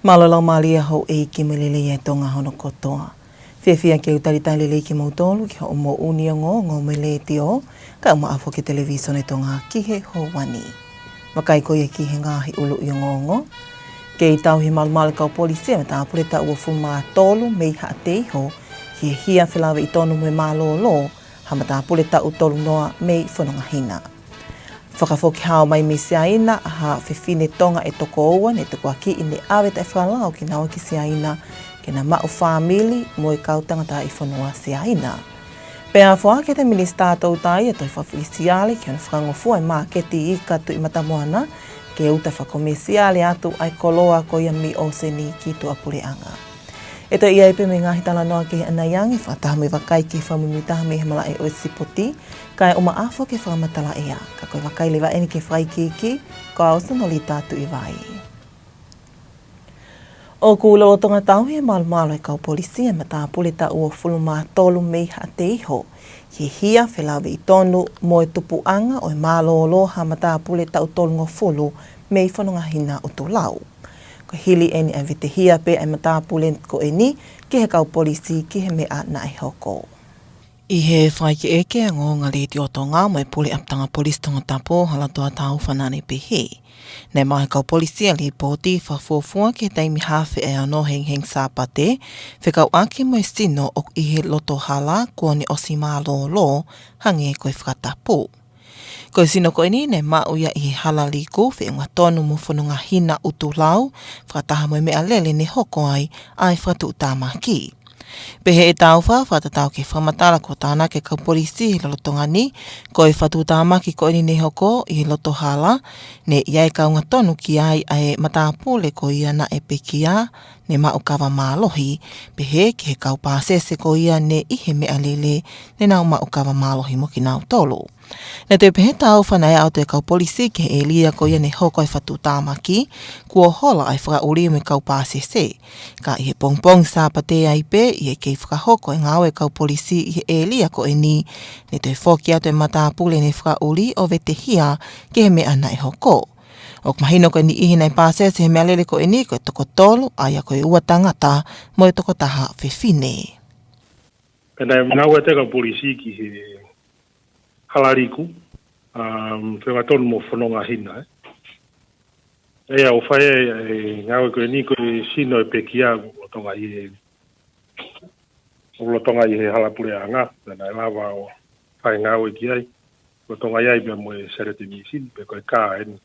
Malolo malia ho e ki melele e tonga hono kotoa. Whiawhia ke utaritai lele ki mautolu ki ho mo uniongo ngō mele te o, ka uma afo ki television e tonga ki he ho wani. Makai ko ia ki he ngahi ulu i ngongo. Ke i tau he malumale kau polisia me tā pureta ua fuma tolu mei ha te iho, hi hia whilawe i tonu me malolo, ha ma tā pureta u tolu noa mei whanonga hina. Whakafoki hao mai me siaina ha whiwhine tonga e toko oua ne te kua ki i ne awe tai whalao ki nawa ki siaina ke na mau whamili mo e kautanga ta i whanua siaina. Pea wha ke te minista tau tai e toi whawhi siale ki hana whakangofua e māketi i katu i matamoana ke uta whakome siale atu ai koloa ko ia mi o se ni ki tu apureanga. E toi ia ipe me ngahi tala noa ke anaiangi whataha me wakai ki whamumitaha me he mala e o sipoti kai uma afo ke whakamatala ea, ka koe wakai lewa eni ke whai ki, ko ausa no li tātu i vai. O kūlo o Tongatapu he malumalo e kau polisia ma tā puleta ua fuluma tolu mei ha te iho, he hia whilawe i tonu mo e tupuanga o e malolo ha ma tā puleta u tolu ngo fulu mei whanonga hina o tō lau. Ko hili eni a vite hia pe ai ma tā pulen ko eni ki he kau polisi ki he mea na e hoko. I he whai ki eke a ngonga le ti o Tonga mai pule aptanga polisi Tongatapu hala toa tau whanane pe he. Nei mahi kau polisia li poti whafuafua ki taimi hawhi e ano heng sāpate, whikau aki mo e sino o i he loto hala kua ni osi mālolo hange koe whakatapu. Koe sino koe ni ne mau ia i he hala liku whiunga tonu mo whanunga hina utu lau, whakataha mo e mea lele ne hoko ai whatu utamaki. Pehe e tauwha, whatatau ke whamatala ko tāna ke kau polisi i lalotonga ni, ko e whatu tāmaki ko ini ne hoko i loto hala, ne iai kaunga tonu ki ai e matapule ko ia na e pekia, ne mau kawa mālohi, pehe ke he kau pāsese ko ia ne ihe mea lele, ne nau mau kawa mālohi mo ki nau tolu. Ne te pehe tau whanai au te kau polisi ke e lia ko ia ne hoko e whatu tāmaki, kua hola ai whakauri me kau pāsese. Ka i he pongpong sāpate ai pe, i he kei whakahoko e ngāo e kau polisi i he e lia ko e ni, ne te whoki atu e matapule ne whakauri o vete hia ke he mea na e hoko. O mahino ko ni ihi nei pāsese he mea lele ko e ni ko e toko tolu, ai a ko e ua tangata mo e toko taha whiwhine. Pena ngāo e te kau polisi ki he halariku, whengatonu mo whanonga hina. Ea o whae ngāwe koe ni koe sino e pekia o tonga i he tonga i he halapure anga, pena e lawa o whae ngāwe ki ai, o tonga iai pia mo e serete mi sini, pe koe kā eni,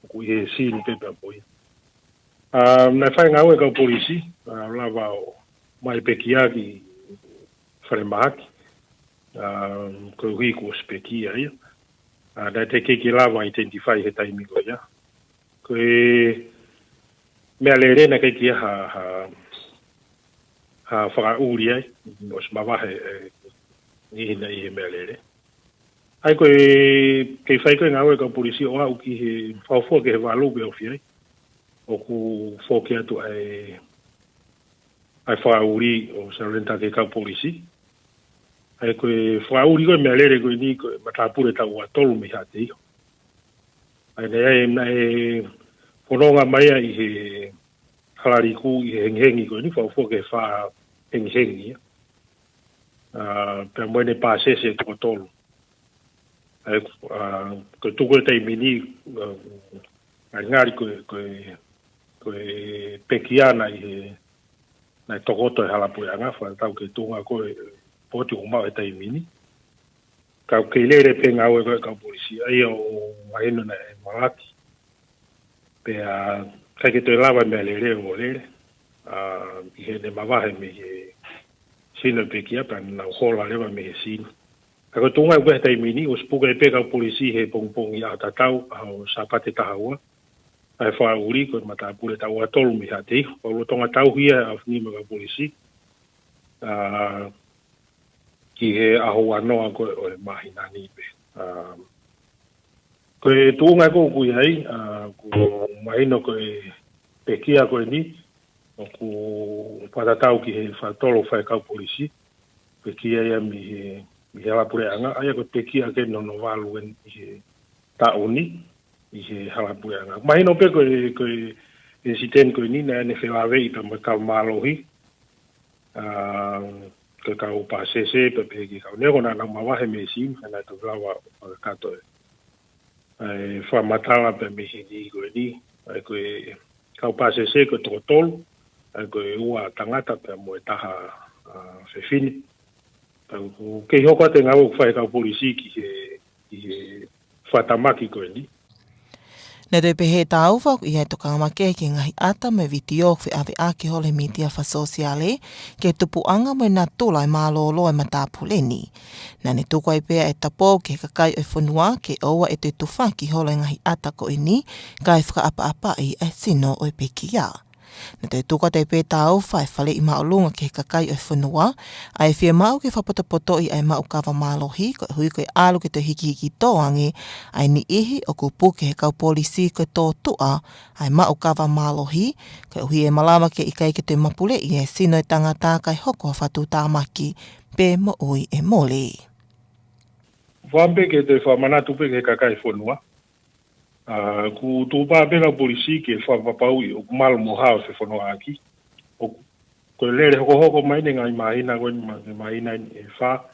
ku i he sini pe pia mo i. Nai whae ngāwe kau polisi, lawa o mai pekia ki whare mahaki, koe hui ko spekia ia. Nai te keke lawa identify he taimi koe ia. Koe mea le rena keke ha whakauri ai, o se mawahe i he mea le re. Ai koe kei whai koe ngāwe ka polisi o au ki he whawhua ke he wālu ke ofi ai. O ku whoke atu ai whakauri o sa renta ke ka polisi. Ai koe whauri koe mea lere koe ni koe matapure tau a tolu me ha te iho. Ai nei whanonga mai i he halariku i he henghengi koe ni whawhua ke wha henghengi. Pea moene pāsese toko tolu. Ai koe tuko e tei mini ai ngāri koe pekiana i he nai tokoto e halapure anga tau ke tunga koe poti o mau e tai mini. Kau kei lere pe ngāwe koe kau polisi. Ai o mahino na e malaki. Pea kai ke toi lawa mea lere o lere. I he ne mawahe me he sino pe kia pa na hola lewa me he sino. Kako tunga e koe tai mini o spuka e pe kau polisi he pongpong i atatau au sapate tahaua. Ai wha uri koe matapure tau atolu me ha te iho. Paulo tonga tau hia au finima kau polisi. Ki he aho anoa koe o e mahi nani pe. Koe tuunga ko kui hai, ko mahino koe pekia koe ni, o ku patatau ki he whatolo whae kau polisi, pekia ia mi he halapure anga, aia koe pekia ke nono walu i he tauni, i he halapure anga. Mahino pe koe incident ko ni na ne whawe I pa mo kau malohi. Ke kau pa sese pe pe ki kau nego na mawahe me sim na to lawa kato fa matala pe me hini ko ni ko kau pa sese ko to tol ko ua tangata pe mo taha fe fini ko ke hoko te ngau fa kau polisi ki fatamaki ko ni. Ne te pehe tauwhak I hei toka make ki ngahi ata me vitiok whi awe ake hole media fa sosiale ke tupuanga mo na tula I malolo e matapuleni. Na ne tuko I pea e tapo ke kakai o whanua ke oua e te tufaki hole ngahi ata ko ini kai whaka apa I e sino o pekia. Na te tuka te pē tāu whai whale I maolunga ke kakai o whanua, ai whia mau ke whapotopoto I ai mau kawa malohi, ko hui koe alu ke te hiki tōange, ai ni ihi o ku puke he kau polisi koe tō tua, ai mau kawa malohi, ko hui e malawa ke ikai ke te mapule I e sino e tangata kai hoko whatu tāmaki, pē mo ui e mole. Whambe ke te whamanatu pe ke kakai whanua. Ku tupa peka polisi ke whapapau I o kumalo mo hao se whanua aki. O ko lere hoko mai ne ngai mahina koe ni mahina e wha.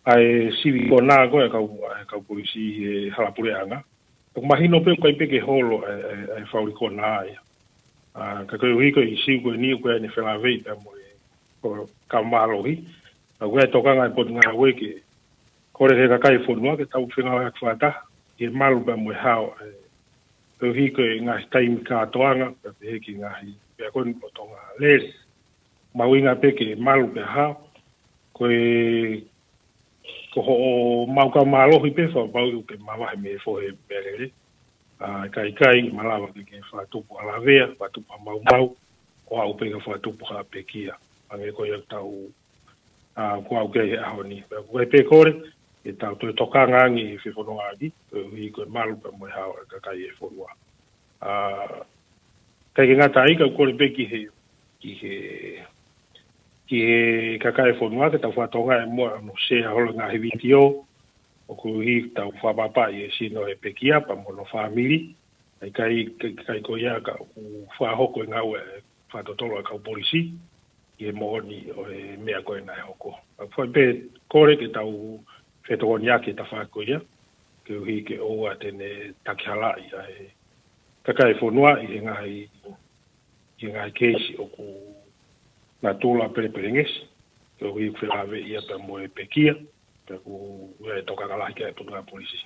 Ai siwi ko nā koe kau polisi e halapure anga. O mahino pe koe peke holo e whauri ko nā ia. Ka koe hui koe I siu koe ni koe ne whelawei pe mo e ka malohi. Koe tokanga e potu ngā koe ke kore he kakai whanua ke tau whenga e whata. Ke malu pa mo hao e hiko e ngahi taimi kātoanga pe heki ngahi pe akoni o tonga lere mawinga pe ke malu pe hao ko ho mauka malohi pe wha bau ke mawahe me fohe merere kai malawa ke whatupu alavea whatupu mau o au pe ka whatupu ha pe kia ange ko ia tau ko au ke ahoni pe kore e tau toi tokanga ngi whiwhanua aki, hui koe malu pa moe hao e kakai e whanua. Kai ke ngata aika kore pe ki he kakai e whanua, ke tau whatonga e mua no sea holo ngā he vitio, o ku hi tau whapapa I e sino e pekia pa mono whamiri, kai ko ia ka whahoko e ngau e whatotolo e kau polisi, I e mohoni o e mea koe nai hoko. Whai pe kore ke tau e toko niake ta whako ia, ke uhi ke oua tene takihala I ai kakai whanua I ngai keisi o ku na tūla pereperenges, ke uhi kwhelawe ia pa moe pekia, pe ku e toka kalahi ke putu ngā polisi.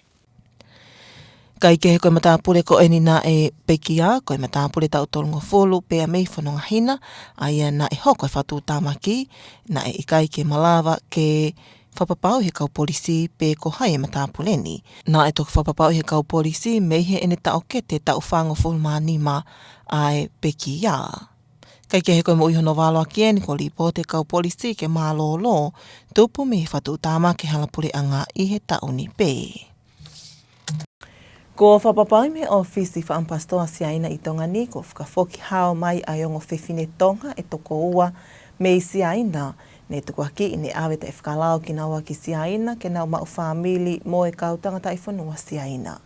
Kai ke he koe matapule ko eni na e pekia, koe matapule tau tolungo fulu, pea mei whanonga hina, aia na e hoko e whatu tamaki, na e ikai ke malawa ke whapapau he kau polisi pe ko hai e matapuleni. Nā e toku whapapau he kau polisi mei he ene tau kete tau whango fulmanima ai pekia. Kai ke he koe mo ihono waloa kieni ko lipo te kau polisi ke mālolo, tupu me he whatu tamaki halapure anga I he tauni pe. Ko whapapau me ofisi whaampastoa siaina I Tonga ni ko whakafoki hao mai ai ongo whiwhine Tonga e toko ua me I siaina ne tuku aki I ne awe te whakalao ki naua ki siaina ke nau mau whamili mo e kau tangata I whanua siaina.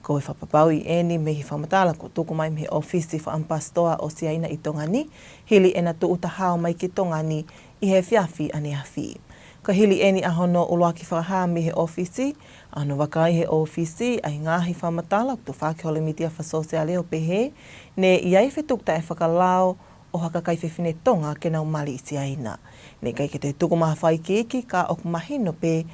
Ko e whapapau I eni me hi whamatala ko tuku mai me ofisi whaampastoa o siaina I Tonga ni, hili e na tuuta hao mai ki Tonga ni I he whiawhi ane awhi. Ka hili eni ahono uluaki whakaha me he ofisi, ano wakai he ofisi ai ngahi whamatala tu whake hole mitia whasosiale o pehe, ne iai whetukta e whakalao o hakakai whiwhine Tonga ke nau mali I siaina. Ne kai ke te tukumaha whai ki ka oku mahino pe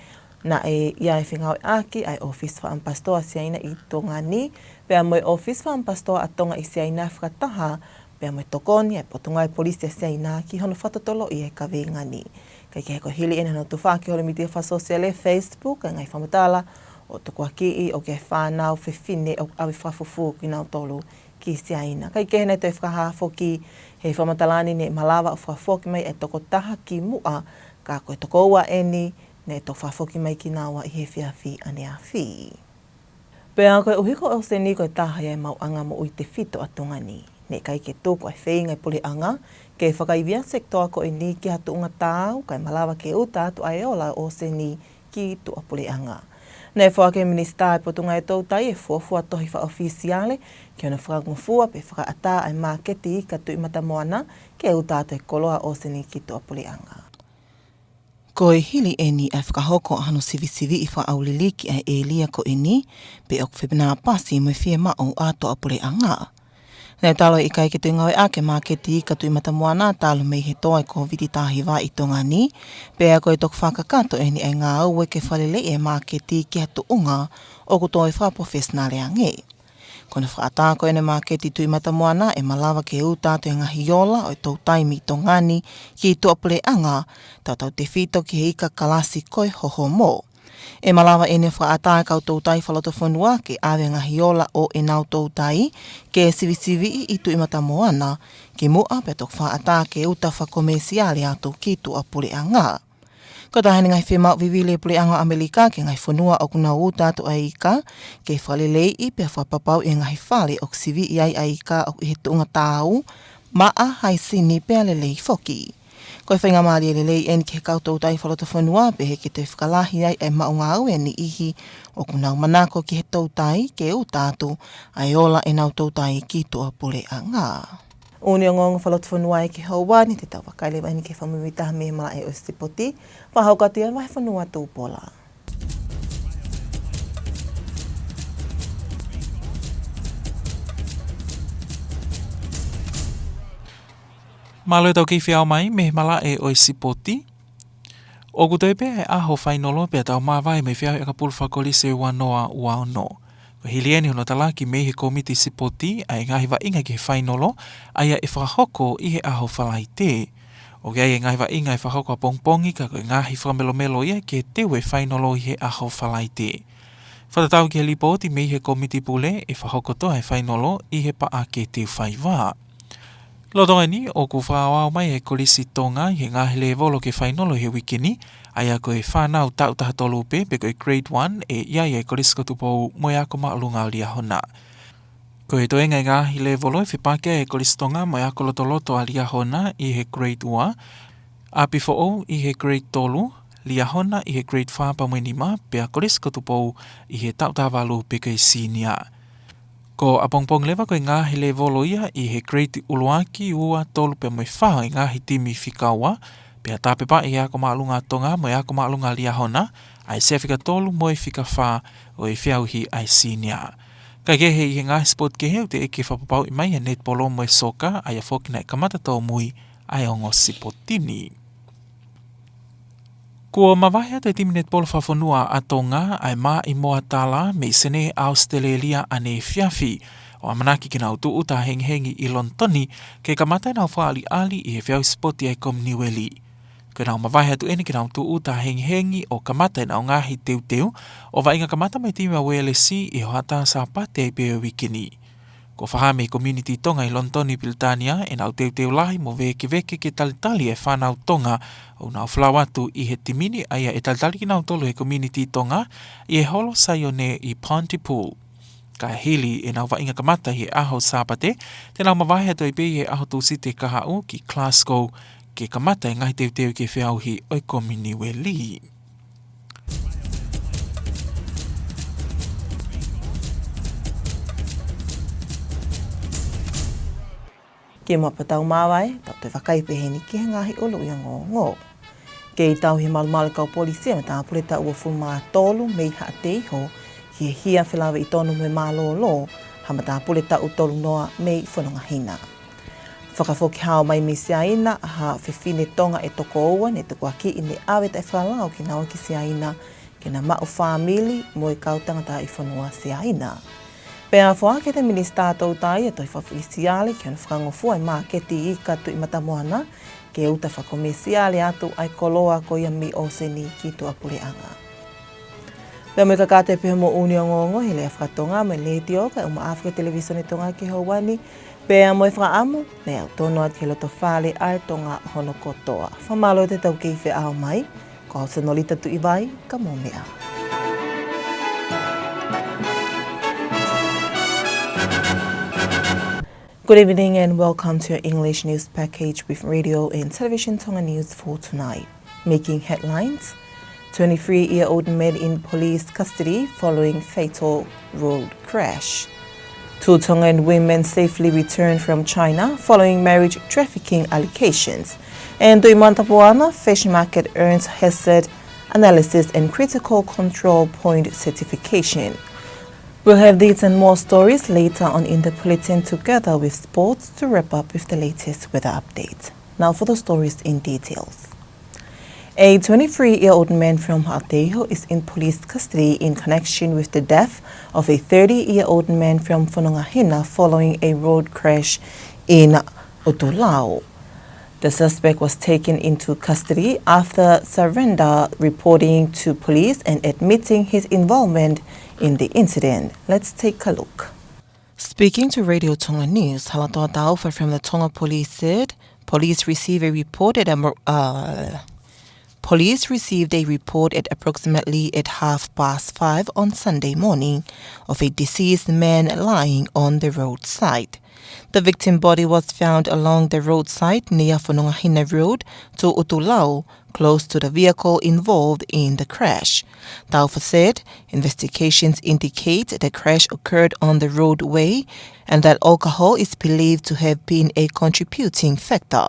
na e iai whengau aki ai office whaampastoa siaina I Tonga ni, pea moe office whaampastoa a Tonga I siaina whakataha, pea moe tokoni ai potungai polisia siaina ki hono whatatolo I e kawenga ni. Kai ke heko hili ena no tu whake hole mitia whasosiale Facebook, ai ngai whamatala, o tuku aki o ke whanau whiwhine o awe whafufu ki nau tolu ki siaina. Kai ke hene te whakahafo ki he whamatalani ne malawa o whafoki mai e toko taha ki mua, ka koe toko ua eni, ne to whafoki mai ki nawa I he whiawhi ane a whi. Pea koe uhiko o se ni koe taha e mau anga mo ui te whito a Tonga ni. Ne kai ke tōku ai wheinga I pule anga, ke whakaivia sektoa ko e ni ki hatu unga tāu, kai malawa ke uta atu ai ola o se ni ki tu a pule anga. Nei whake minista e potunga e tautai e fuafua tohi wha ofisiale ki ona whakangofua pe whakaata ai maketi I ka tui matamoana ke utata e koloa o seni ki toa puleanga. Ko e hili e ni e whakahoko hano sivi I whaauliliki ai e lia ko e ni pe ok whipina pasi mo fie mao a toa puleanga. Nei talo I kai ke te ngawe ake maketi ka tui matamoana talo mei he toa I ko viti tahi wā I Tonga ni, pe a koe tok whakakato e ni e ngā au ke whalele e maketi ki hatu unga o ko toi wha professionale ange. Kona whaata koe ne maketi tui matamoana e malawa ke utato e ngahi yola o tau taimi Tongani ki tua pule anga, tau te whito ki he ika kalasi koe hoho mo. E malawa e ne whaata kau tau tai whaloto whanua ke awe ngahi yola o e nau tau tai ke sivi I tui matamoana ke mua pe tok whaata ke uta whakomesiale ato ki tua pule anga. Ko tahani ngai whima vivile pule anga Amerika ke ngai whanua o kuna utato a ika ke whalelei I pe whapapau e ngai whale o sivi I ai a ika o I he tunga tāu maa hai sini pe alelei foki. Ko e whainga maari e lelei en ke kautou tai whaloto whanua pe he ke te whakalahi ai e maunga au e ni ihi o kuna manako ki he tau tai ke utato ai ola e nau tau tai ki toa pule anga. Uni o ngonga whaloto whanua e ke hauwani te tau wakaile wani ke whamumitaha me mala e o stipoti whahaukati an wahi whanua tūpola. Malo tau kei whiau mai me mala e oi sipoti. O kutoi pe e aho whainolo pe tau mawai me whiau e ka pulu whakolise wanoa ua no. Ko hilieni hono tala ki me he komiti sipoti ai ngahi wa inga ki he whainolo ai e whahoko I he aho whalai te. O gai e ngahi wa inga e whahoko a pongpongi ka koe ngahi whamelomelo ia ke tewe whainolo I he aho whalai te. Whatatau ki he lipoti me he komiti pule e whahoko to he whainolo I he paa ke te whaiwaa. Lotonga ni o ku whaawau mai e kolisi Tonga he ngahi le volo ke whainolo he wikini ai a koe whanau tau taha tolu pe koe grade 1 e iai e kolisi kotupou moe ako maalunga lia hona. Koe toenga ngahi le volo e whipake e kolisi Tonga moe ako lotoloto a lia hona I he grade 1 a pifo o I he grade tolu lia hona I he grade 4 pa mwenima pe a kolisi kotupou I he tau taha walu pe koe senior. Ko apongpong lewa koe ngahi le volo ia I he grade uluaki ua tolu pe moe whaha I ngahi timi whikaua, pe a tāpepa I ako maalunga Tonga moe ako maalunga lia hona, ai se whika tolu moe whika wha o I whiauhi ai senior. Kai kehe I he ngahi sport ke heu te eke whapapau I mai he netball o moe soka ai a whokina I kamata tau mui ai ongo sipotini. Kua mawahia te timi netball whawhanua a Tonga ai maa I moa tala me sene Australia ane whiawhi o amanaki ki nau tuu ta henghengi I Lontoni ke kamata nau whaali ali I he whiau spoti ai Komniweli. Ke nau mawahia tu ene ki nau tuu ta henghengi o kamata nau ngahi teu o wainga kamata mai timi a WLC I hoata sa pate ai peo wikini. Ko whahame community Tonga I Lontoni Piltania e nau teu lahi mo veke ke talitali e whanau Tonga o nau flawatu I he timini aia e talitali ki nau tolu he community Tonga I he holo sayone I Pontypool. Ka hili e nau wainga kamata he aho sapate te nau mawahia tu I pe he aho tūsite kahau ki Glasgow ke kamata e ngahi teu ke whiauhi o Komniweli. Ke mapatau mawai, tau te whakaipe heni ki he ngahi olu I ngongo. Ke I tau he malumale kau polisia me tā puleta ua fulmaa tolu mei haa te iho ki he hia whilawe I tonu me mālolo ha ma tā puleta u tolu noa mei whanonga hina. Whakafoki hao mai me siaina ha whiwhine Tonga e toko oua ne tuku aki I ne awe tai whalau ki nawa ki siaina ke na mau whamili mo I kautangata I whanua siaina. Pea whaake te minista tau tai e toi whawhisiale ki ana whakangofua I maketi I katu I matamoana ke uta whakomesiale atu ai koloa ko ia mi o seni ki tua pureanga. Pea me kakate peha mo uni o ngongo he lea whakatonga me le tioka uma Afrika Televisione Tonga ki hauani pea mo e whakaamu me au tono ati he loto whale ai Tonga hono kotoa. Whamalo te tau keiwhi ao mai, ko hau sanolita tu I vai, ka mo mea. Good evening and welcome to your English news package with radio and television Tonga news for tonight. Making headlines 23-year-old man in police custody following fatal road crash. 2 Tongan women safely returned from China following marriage trafficking allegations. And Tonga fish market earns hazard analysis and critical control point certification. We'll have these and more stories later on in the bulletin together with sports to wrap up with the latest weather update. Now for the stories in details. A 23-year-old man from Aotearoa is in police custody in connection with the death of a 30-year-old man from Whanongahina following a road crash in Otolau. The suspect was taken into custody after surrender, reporting to police and admitting his involvement in the incident. Let's take a look. Speaking to Radio Tonga News, Nuku'alofa from the Tonga Police said police received a report at approximately at 5:30 on Sunday morning of a deceased man lying on the roadside. The victim body was found along the roadside near Whanongahina Road to Otolau, close to the vehicle involved in the crash. Taufa said investigations indicate the crash occurred on the roadway and that alcohol is believed to have been a contributing factor.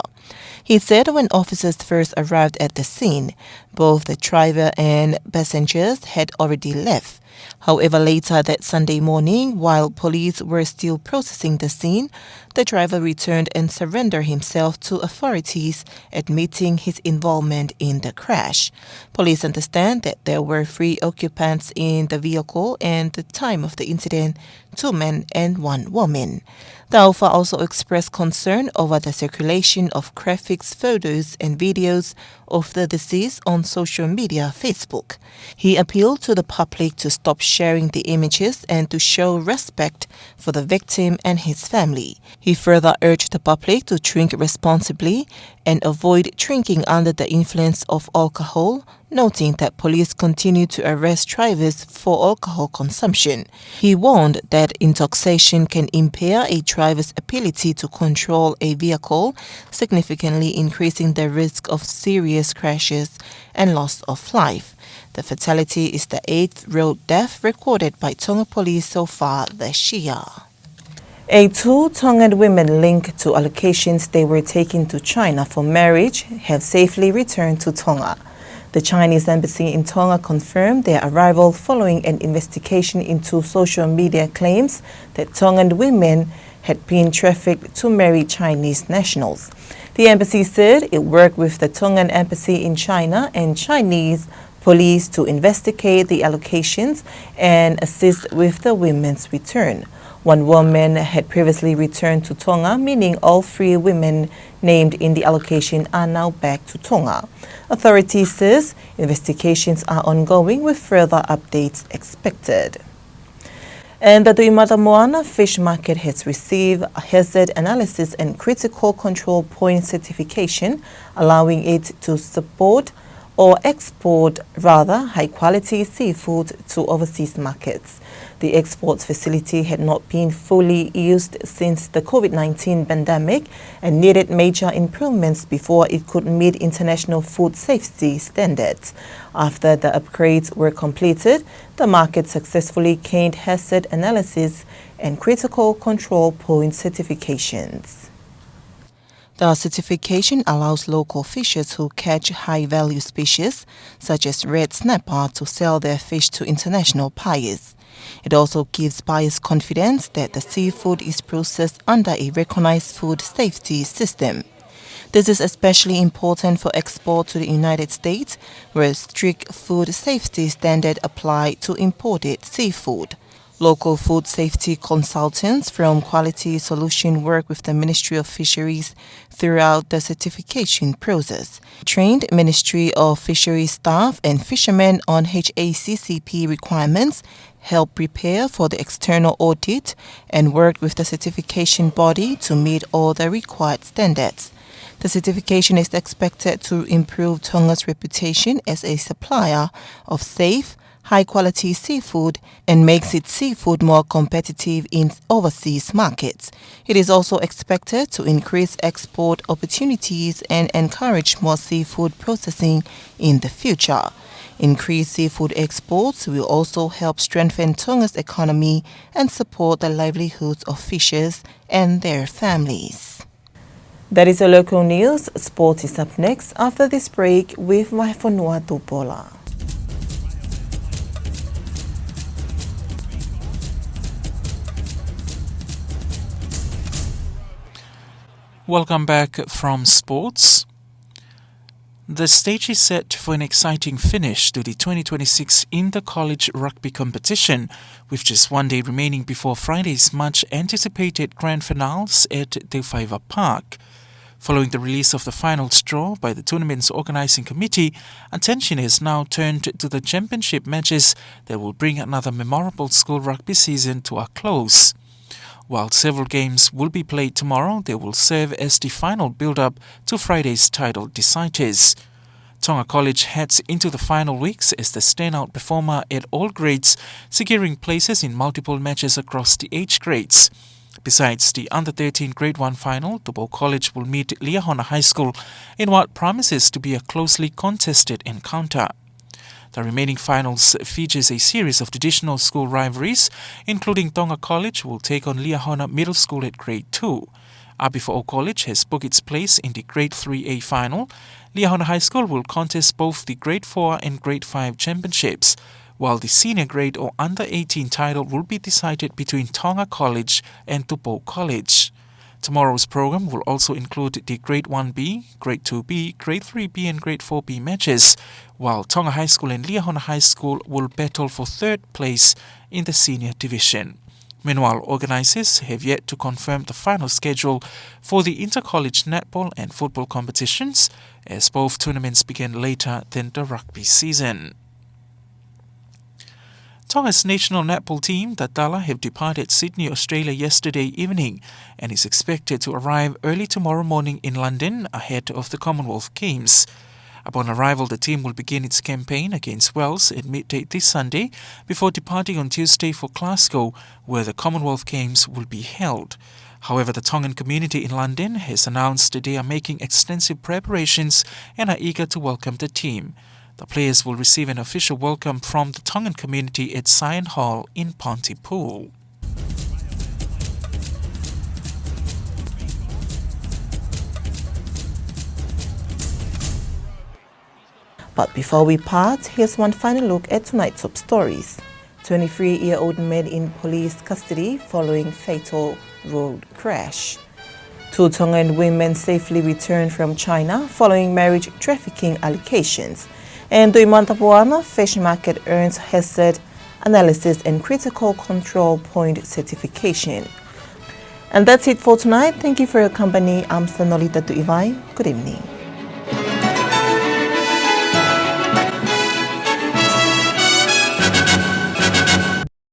He said when officers first arrived at the scene, both the driver and passengers had already left. However, later that Sunday morning, while police were still processing the scene, the driver returned and surrendered himself to authorities, admitting his involvement in the crash. Police understand that there were 3 occupants in the vehicle and at the time of the incident, 2 men and 1 woman. Taufa also expressed concern over the circulation of graphic photos and videos of the deceased on social media Facebook. He appealed to the public to stop sharing the images and to show respect for the victim and his family. He further urged the public to drink responsibly and avoid drinking under the influence of alcohol, noting that police continue to arrest drivers for alcohol consumption. He warned that intoxication can impair a driver's ability to control a vehicle, significantly increasing the risk of serious crashes and loss of life. The fatality is the 8th road death recorded by Tonga police so far this year. 2 Tongan women linked to allegations they were taken to China for marriage have safely returned to Tonga. The Chinese embassy in Tonga confirmed their arrival following an investigation into social media claims that Tongan women had been trafficked to marry Chinese nationals. The embassy said it worked with the Tongan embassy in China and Chinese police to investigate the allegations and assist with the women's return. 1 woman had previously returned to Tonga, meaning all 3 women named in the allocation are now back to Tonga. Authorities says investigations are ongoing with further updates expected. And the Moana fish market has received a hazard analysis and critical control point certification, allowing it to support or export high-quality seafood to overseas markets. The export facility had not been fully used since the COVID-19 pandemic and needed major improvements before it could meet international food safety standards. After the upgrades were completed, the market successfully gained hazard analysis and critical control point certifications. The certification allows local fishers who catch high-value species, such as red snapper, to sell their fish to international buyers. It also gives buyers confidence that the seafood is processed under a recognized food safety system. This is especially important for export to the United States, where strict food safety standards apply to imported seafood. Local food safety consultants from Quality Solution work with the Ministry of Fisheries throughout the certification process. Trained Ministry of Fisheries staff and fishermen on HACCP requirements help prepare for the external audit and work with the certification body to meet all the required standards. The certification is expected to improve Tonga's reputation as a supplier of safe, high-quality seafood and makes its seafood more competitive in overseas markets. It is also expected to increase export opportunities and encourage more seafood processing in the future. Increased seafood exports will also help strengthen Tonga's economy and support the livelihoods of fishers and their families. That is the local news. Sport is up next after this break with Nuku'alofa Paula. Welcome back from sports. The stage is set for an exciting finish to the 2026 Inter-College Rugby competition, with just one day remaining before Friday's much-anticipated grand finals at Te Whaiva Park. Following the release of the final straw by the tournament's organising committee, attention has now turned to the championship matches that will bring another memorable school rugby season to a close. While several games will be played tomorrow, they will serve as the final build-up to Friday's title deciders. Tonga College heads into the final weeks as the standout performer at all grades, securing places in multiple matches across the age grades. Besides the Under-13 Grade 1 final, Tupo College will meet Liahona High School in what promises to be a closely contested encounter. The remaining finals features a series of traditional school rivalries, including Tonga College will take on Liahona Middle School at Grade 2. Abifo'o College has booked its place in the Grade 3A final. Liahona High School will contest both the Grade 4 and Grade 5 championships, while the senior grade or Under-18 title will be decided between Tonga College and Tupo College. Tomorrow's program will also include the Grade 1B, Grade 2B, Grade 3B and Grade 4B matches, while Tonga High School and Liahona High School will battle for third place in the senior division. Meanwhile, organisers have yet to confirm the final schedule for the inter-college netball and football competitions, as both tournaments begin later than the rugby season. Tonga's national netball team, Tatala, have departed Sydney, Australia yesterday evening and is expected to arrive early tomorrow morning in London ahead of the Commonwealth Games. Upon arrival, the team will begin its campaign against Wales at midday this Sunday before departing on Tuesday for Glasgow, where the Commonwealth Games will be held. However, the Tongan community in London has announced that they are making extensive preparations and are eager to welcome the team. The players will receive an official welcome from the Tongan community at Sion Hall in Pontypool. But before we part, here's one final look at tonight's top stories. 23-year-old man in police custody following fatal road crash. 2 Tongan women safely returned from China following marriage trafficking allegations. And Tonga Fish Market earns hazard analysis and critical control point certification. And that's it for tonight. Thank you for your company. I'm Sanolita Tuivai. Good evening.